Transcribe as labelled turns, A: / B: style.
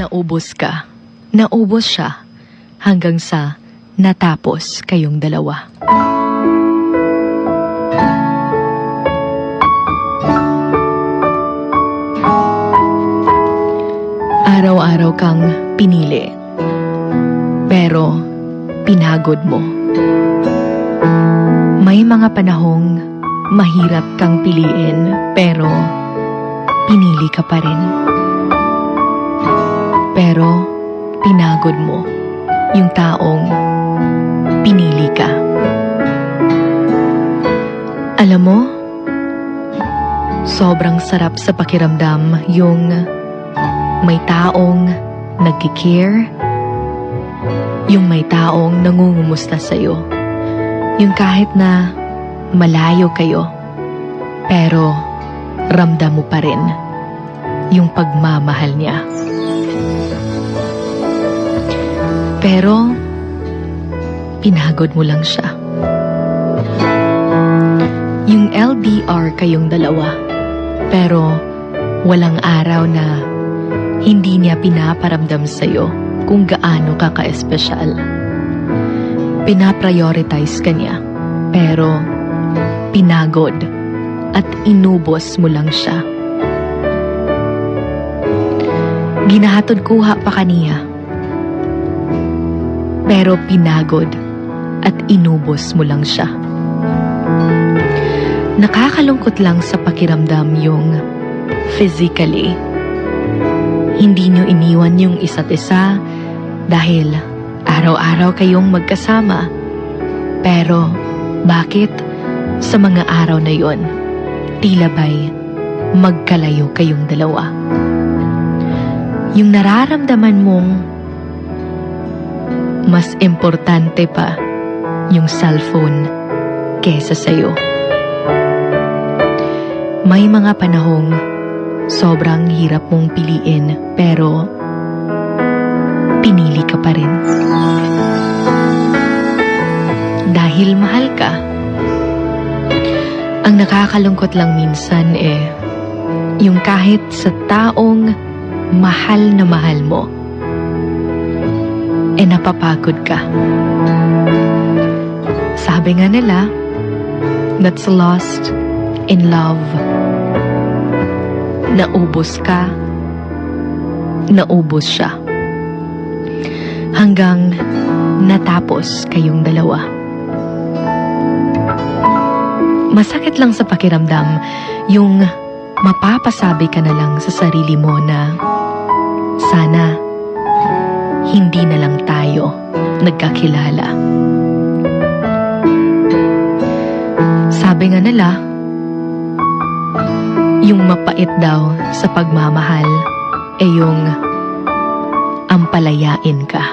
A: Naubos ka. Naubos siya hanggang sa natapos kayong dalawa. Araw-araw kang pinili, pero pinagod mo. May mga panahong mahirap kang piliin, pero pinili ka pa rin. Pero pinagod mo yung taong pinili ka. Alam mo, sobrang sarap sa pakiramdam yung may taong nagki-care, yung may taong nangungumusta sa'yo, yung kahit na malayo kayo, pero ramdam mo pa rin yung pagmamahal niya. Pero pinagod mo lang siya. Yung LDR kayong dalawa, pero walang araw na hindi niya pinaparamdam sa'yo kung gaano ka ka-espesyal. Pinaprioritize ka niya, pero pinagod at inubos mo lang siya. Ginahatod kuha pa kaniya, pero pinagod at inubos mo lang siya. Nakakalungkot lang sa pakiramdam yung physically, hindi nyo iniwan yung isa't isa dahil araw-araw kayong magkasama. Pero bakit sa mga araw na yon, tila ba'y magkalayo kayong dalawa? Yung nararamdaman mong mas importante pa yung cellphone kesa sa'yo. May mga panahong sobrang hirap mong piliin, pero pinili ka pa rin. Dahil mahal ka. Ang nakakalungkot lang minsan yung kahit sa taong mahal na mahal mo, napapagod ka. Sabi nga nila, that's lost in love. Naubos ka, naubos siya. Hanggang natapos kayong dalawa. Masakit lang sa pakiramdam yung mapapasabi ka na lang sa sarili mo na sana hindi na lang tayo nagkakilala. Sabi nga nila, yung mapait daw sa pagmamahal yung ampalayain ka.